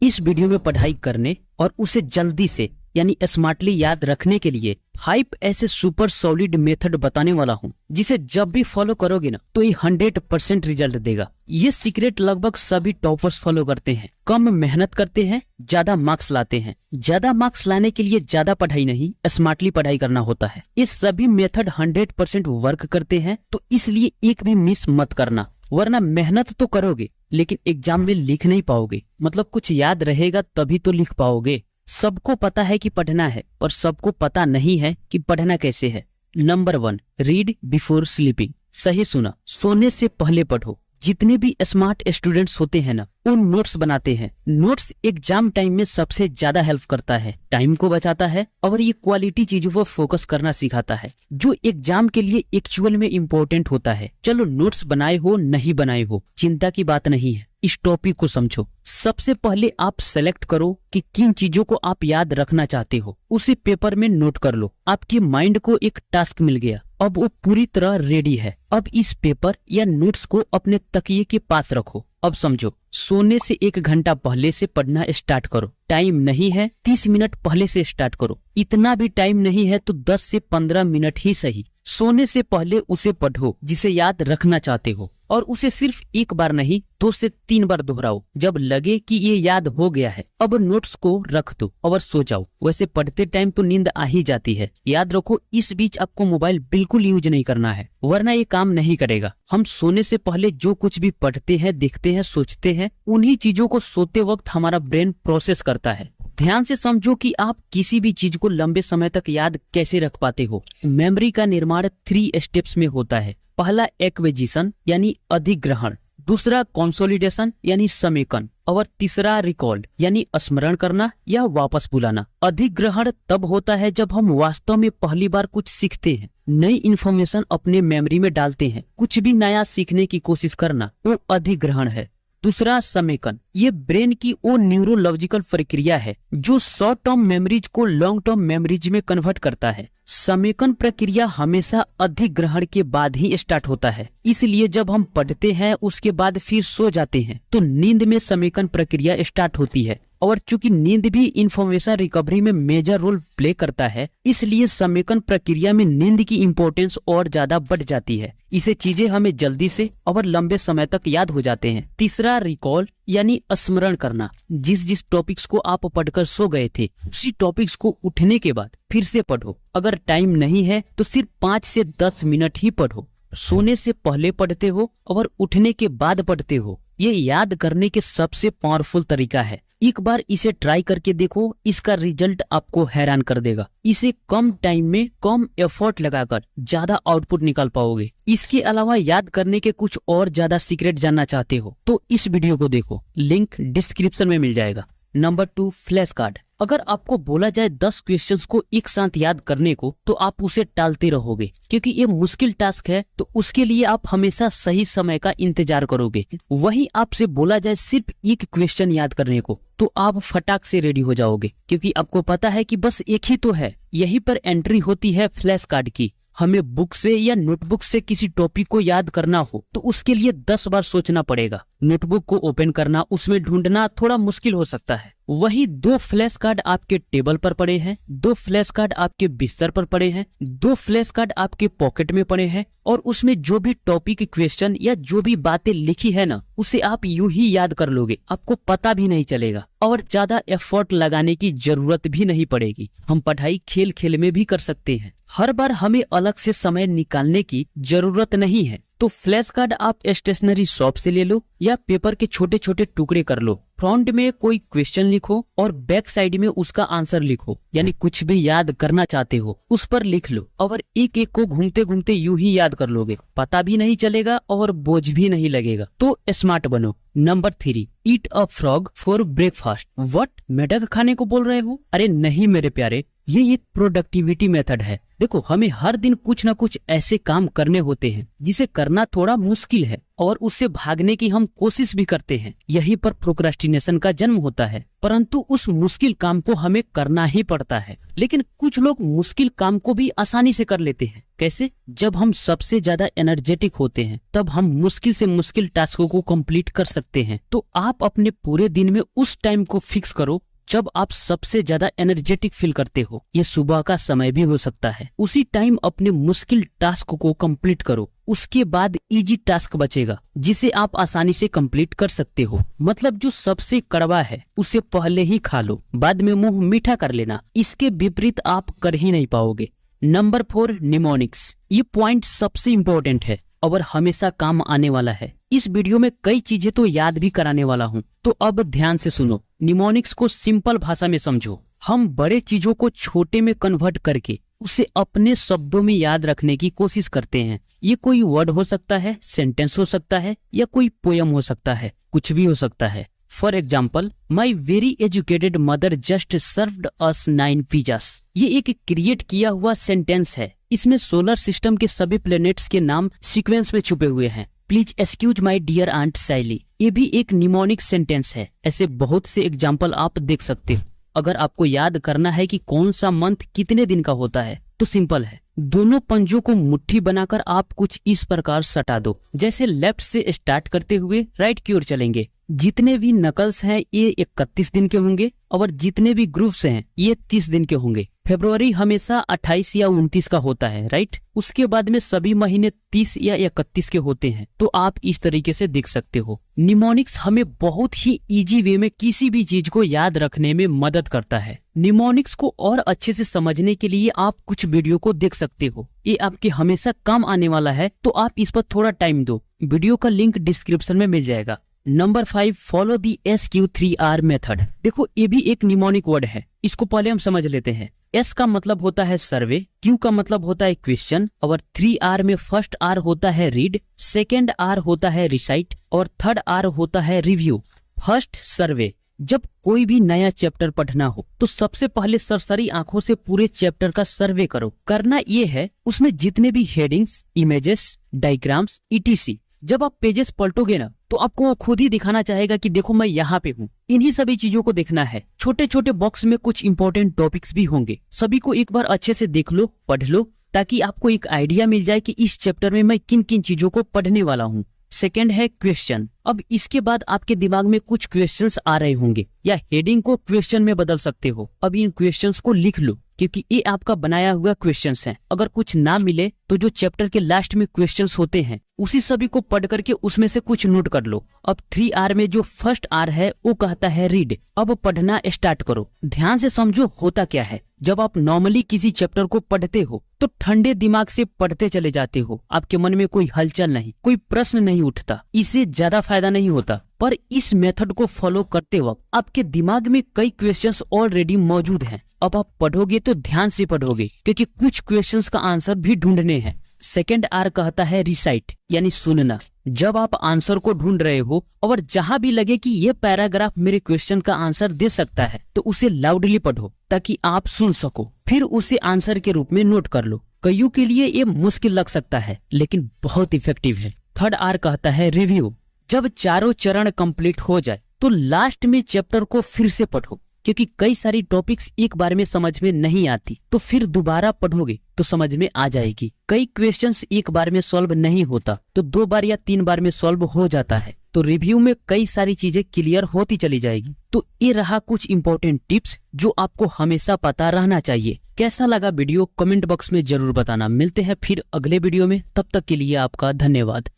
इस वीडियो में पढ़ाई करने और उसे जल्दी से यानी स्मार्टली याद रखने के लिए 5 ऐसे सुपर सॉलिड मेथड बताने वाला हूँ जिसे जब भी फॉलो करोगे ना तो ये 100% रिजल्ट देगा। ये सीक्रेट लगभग सभी टॉपर्स फॉलो करते हैं। कम मेहनत करते हैं, ज्यादा मार्क्स लाते हैं। ज्यादा मार्क्स लाने के लिए ज्यादा पढ़ाई नहीं, स्मार्टली पढ़ाई करना होता है। ये सभी मेथड 100% वर्क करते हैं, तो इसलिए एक भी मिस मत करना, वरना मेहनत तो करोगे लेकिन एग्जाम में लिख नहीं पाओगे। मतलब कुछ याद रहेगा तभी तो लिख पाओगे। सबको पता है कि पढ़ना है, पर सबको पता नहीं है कि पढ़ना कैसे है। Number 1, read before sleeping. सही सुना, सोने से पहले पढ़ो। जितने भी स्मार्ट स्टूडेंट्स होते हैं ना, वो नोट्स बनाते हैं। नोट्स एग्जाम टाइम में सबसे ज्यादा हेल्प करता है, टाइम को बचाता है और ये क्वालिटी चीजों पर फोकस करना सिखाता है जो एग्जाम के लिए एक्चुअल में इम्पोर्टेंट होता है। चलो, नोट्स बनाए हो नहीं बनाए हो, चिंता की बात नहीं है। इस टॉपिक को समझो। सबसे पहले आप सेलेक्ट करो कि किन चीजों को आप याद रखना चाहते हो, उसे पेपर में नोट कर लो। आपके माइंड को एक टास्क मिल गया, अब वो पूरी तरह रेडी है। अब इस पेपर या नोट्स को अपने तकिए के पास रखो। अब समझो, सोने से 1 घंटा पहले से पढ़ना स्टार्ट करो। टाइम नहीं है 30 मिनट पहले से स्टार्ट करो। इतना भी टाइम नहीं है तो 10 से 15 मिनट ही सही। सोने से पहले उसे पढ़ो जिसे याद रखना चाहते हो, और उसे सिर्फ 1 बार नहीं 2 से 3 बार दोहराओ। जब लगे कि ये याद हो गया है, अब नोट्स को रख दो और सो जाओ। वैसे पढ़ते टाइम तो नींद आ ही जाती है, याद रखो। इस बीच आपको मोबाइल बिल्कुल यूज नहीं करना है, वरना ये काम नहीं करेगा। हम सोने से पहले जो कुछ भी पढ़ते हैं, देखते हैं, सोचते हैं, उन्हीं चीजों को सोते वक्त हमारा ब्रेन प्रोसेस करता है। ध्यान से समझो कि आप किसी भी चीज को लंबे समय तक याद कैसे रख पाते हो। मेमोरी का निर्माण 3 स्टेप्स में होता है। पहला एक्विजिशन यानी अधिग्रहण, दूसरा कंसोलिडेशन यानी समेकन, और तीसरा रिकॉल यानी स्मरण करना या वापस बुलाना। अधिग्रहण तब होता है जब हम वास्तव में पहली बार कुछ सीखते हैं, नई इंफॉर्मेशन अपने मेमोरी में डालते हैं। कुछ भी नया सीखने की कोशिश करना वो अधिग्रहण है। दूसरा समेकन, ये ब्रेन की वो न्यूरोलॉजिकल प्रक्रिया है जो शॉर्ट टर्म मेमोरीज को लॉन्ग टर्म मेमोरीज में कन्वर्ट करता है। समेकन प्रक्रिया हमेशा अधिग्रहण के बाद ही स्टार्ट होता है, इसलिए जब हम पढ़ते हैं उसके बाद फिर सो जाते हैं तो नींद में समेकन प्रक्रिया स्टार्ट होती है। और चूंकि नींद भी इंफॉर्मेशन रिकवरी में मेजर रोल प्ले करता है, इसलिए समेकन प्रक्रिया में नींद की इम्पोर्टेंस और ज्यादा बढ़ जाती है। इसे चीजें हमें जल्दी से और लंबे समय तक याद हो जाते हैं। तीसरा रिकॉल यानी स्मरण करना। जिस टॉपिक्स को आप पढ़कर सो गए थे, उसी टॉपिक्स को उठने के बाद फिर से पढ़ो। अगर टाइम नहीं है तो सिर्फ 5 से 10 मिनट ही पढ़ो। सोने से पहले पढ़ते हो और उठने के बाद पढ़ते हो, ये याद करने के सबसे पावरफुल तरीका है। एक बार इसे ट्राई करके देखो, इसका रिजल्ट आपको हैरान कर देगा। इसे कम टाइम में कम एफर्ट लगाकर ज्यादा आउटपुट निकाल पाओगे। इसके अलावा याद करने के कुछ और ज्यादा सीक्रेट जानना चाहते हो तो इस वीडियो को देखो, लिंक डिस्क्रिप्शन में मिल जाएगा। Number 2, flash card. अगर आपको बोला जाए 10 क्वेश्चंस को एक साथ याद करने को, तो आप उसे टालते रहोगे क्योंकि ये मुश्किल टास्क है, तो उसके लिए आप हमेशा सही समय का इंतजार करोगे। वहीं आपसे बोला जाए सिर्फ 1 क्वेश्चन याद करने को, तो आप फटाक से रेडी हो जाओगे क्योंकि आपको पता है कि बस एक ही तो है। यहीं पर एंट्री होती है फ्लैश कार्ड की। हमें बुक से या नोटबुक से किसी टॉपिक को याद करना हो तो उसके लिए 10 बार सोचना पड़ेगा। नोटबुक को ओपन करना, उसमें ढूंढना थोड़ा मुश्किल हो सकता है। वही 2 फ्लैश कार्ड आपके टेबल पर पड़े हैं, 2 फ्लैश कार्ड आपके बिस्तर पर पड़े हैं, 2 फ्लैश कार्ड आपके पॉकेट में पड़े हैं, और उसमें जो भी टॉपिक, क्वेश्चन या जो भी बातें लिखी है ना, उसे आप यूं ही याद कर लोगे। आपको पता भी नहीं चलेगा और ज्यादा एफर्ट लगाने की जरूरत भी नहीं पड़ेगी। हम पढ़ाई खेल खेल में भी कर सकते हैं। हर बार हमें अलग से समय निकालने की जरूरत नहीं है। तो फ्लैश कार्ड आप स्टेशनरी शॉप से ले लो या पेपर के छोटे छोटे टुकड़े कर लो। फ्रंट में कोई क्वेश्चन लिखो और बैक साइड में उसका आंसर लिखो, यानी कुछ भी याद करना चाहते हो उस पर लिख लो और एक एक को घूमते घूमते यूं ही याद कर लोगे। पता भी नहीं चलेगा और बोझ भी नहीं लगेगा। तो स्मार्ट बनो। Number 3, eat a frog for breakfast. What, मेढक खाने को बोल रहे हो? अरे नहीं मेरे प्यारे, ये एक प्रोडक्टिविटी मेथड है। देखो, हमें हर दिन कुछ ना कुछ ऐसे काम करने होते हैं जिसे करना थोड़ा मुश्किल है और उससे भागने की हम कोशिश भी करते हैं। यहीं पर प्रोक्रास्टिनेशन का जन्म होता है। परंतु उस मुश्किल काम को हमें करना ही पड़ता है। लेकिन कुछ लोग मुश्किल काम को भी आसानी से कर लेते हैं। कैसे? जब हम सबसे ज्यादा एनर्जेटिक होते हैं तब हम मुश्किल से मुश्किल टास्कों को कंप्लीट कर सकते हैं। तो आप अपने पूरे दिन में उस टाइम को फिक्स करो जब आप सबसे ज्यादा एनर्जेटिक फील करते हो। ये सुबह का समय भी हो सकता है। उसी टाइम अपने मुश्किल टास्क को कंप्लीट करो। उसके बाद इजी टास्क बचेगा जिसे आप आसानी से कंप्लीट कर सकते हो। मतलब जो सबसे कड़वा है उसे पहले ही खा लो, बाद में मुंह मीठा कर लेना। इसके विपरीत आप कर ही नहीं पाओगे। Number 4, mnemonics. ये पॉइंट सबसे इंपॉर्टेंट है और हमेशा काम आने वाला है। इस वीडियो में कई चीजें तो याद भी कराने वाला हूँ, तो अब ध्यान से सुनो। निमोनिक्स को सिंपल भाषा में समझो। हम बड़े चीजों को छोटे में कन्वर्ट करके उसे अपने शब्दों में याद रखने की कोशिश करते हैं। ये कोई वर्ड हो सकता है, सेंटेंस हो सकता है, या कोई पोयम हो सकता है, कुछ भी हो सकता है। For example, my very educated mother just served us 9 pizzas. ये एक क्रिएट किया हुआ सेंटेंस है। इसमें सोलर सिस्टम के सभी प्लैनेट्स के नाम सीक्वेंस में छुपे हुए हैं। Please excuse my dear aunt Sally. ये भी एक निमोनिक सेंटेंस है। ऐसे बहुत से एग्जाम्पल आप देख सकते हो। अगर आपको याद करना है कि कौन सा मंथ कितने दिन का होता है तो सिंपल है। दोनों पंजों को मुट्ठी बनाकर आप कुछ इस प्रकार सटा दो, जैसे लेफ्ट से स्टार्ट करते हुए राइट की ओर चलेंगे। जितने भी नकल्स हैं ये 31 दिन के होंगे और जितने भी ग्रुप्स हैं ये 30 दिन के होंगे। फरवरी हमेशा 28 या 29 का होता है, राइट। उसके बाद में सभी महीने 30 या 31 के होते हैं। तो आप इस तरीके से देख सकते हो। निमोनिक्स हमें बहुत ही इजी वे में किसी भी चीज को याद रखने में मदद करता है। निमोनिक्स को और अच्छे से समझने के लिए आप कुछ वीडियो को देख सकते हो। ये आपके हमेशा काम आने वाला है, तो आप इस पर थोड़ा टाइम दो। वीडियो का लिंक डिस्क्रिप्शन में मिल जाएगा। Number 5, follow the SQ3R method. देखो, ये भी एक निमोनिक वर्ड है। इसको पहले हम समझ लेते हैं। S का मतलब होता है सर्वे, Q का मतलब होता है क्वेश्चन, और 3R में फर्स्ट R होता है रीड, सेकेंड R होता है रिसाइट, और थर्ड R होता है रिव्यू। फर्स्ट, सर्वे। जब कोई भी नया चैप्टर पढ़ना हो तो सबसे पहले सरसरी आंखों से पूरे चैप्टर का सर्वे करो। करना ये है, उसमें जितने भी हेडिंग्स, इमेजेस, डायग्राम्स, ETC, जब आप पेजेस पलटोगे ना तो आपको वो खुद ही दिखाना चाहेगा कि देखो मैं यहाँ पे हूँ। इन्हीं सभी चीजों को देखना है। छोटे छोटे बॉक्स में कुछ इंपॉर्टेंट टॉपिक्स भी होंगे। सभी को एक बार अच्छे से देख लो, पढ़ लो, ताकि आपको एक आइडिया मिल जाए कि इस चैप्टर में मैं किन किन चीजों को पढ़ने वाला हूँ। सेकेंड है क्वेश्चन। अब इसके बाद आपके दिमाग में कुछ क्वेश्चंस आ रहे होंगे, या हेडिंग को क्वेश्चन में बदल सकते हो। अब इन क्वेश्चंस को लिख लो, क्योंकि ये आपका बनाया हुआ क्वेश्चंस हैं। अगर कुछ ना मिले तो जो चैप्टर के लास्ट में क्वेश्चंस होते हैं उसी सभी को पढ़ करके उसमें से कुछ नोट कर लो। अब 3R में जो फर्स्ट R है वो कहता है रीड। अब पढ़ना स्टार्ट करो। ध्यान से समझो होता क्या है। जब आप नॉर्मली किसी चैप्टर को पढ़ते हो तो ठंडे दिमाग से पढ़ते चले जाते हो। आपके मन में कोई हलचल नहीं, कोई प्रश्न नहीं उठता। इससे ज्यादा फायदा नहीं होता। पर इस मेथड को फॉलो करते वक्त आपके दिमाग में कई क्वेश्चंस ऑलरेडी मौजूद हैं। अब आप पढ़ोगे तो ध्यान से पढ़ोगे, क्योंकि कुछ क्वेश्चंस का आंसर भी ढूंढने हैं। सेकेंड R कहता है रिसाइट, यानी सुनना। जब आप आंसर को ढूंढ रहे हो और जहां भी लगे कि ये पैराग्राफ मेरे क्वेश्चन का आंसर दे सकता है तो उसे लाउडली पढ़ो ताकि आप सुन सको। फिर उसे आंसर के रूप में नोट कर लो। कईयों के लिए ये मुश्किल लग सकता है लेकिन बहुत इफेक्टिव है। थर्ड R कहता है रिव्यू। जब चारों चरण कंप्लीट हो जाए तो लास्ट में चैप्टर को फिर से पढ़ो, क्योंकि कई सारी टॉपिक्स एक बार में समझ में नहीं आती, तो फिर दोबारा पढ़ोगे तो समझ में आ जाएगी। कई क्वेश्चंस एक बार में सॉल्व नहीं होता तो 2 बार या 3 बार में सॉल्व हो जाता है। तो रिव्यू में कई सारी चीजें क्लियर होती चली जाएगी। तो ये रहा कुछ इंपॉर्टेंट टिप्स जो आपको हमेशा पता रहना चाहिए। कैसा लगा वीडियो कमेंट बॉक्स में जरूर बताना। मिलते हैं फिर अगले वीडियो में, तब तक के लिए आपका धन्यवाद।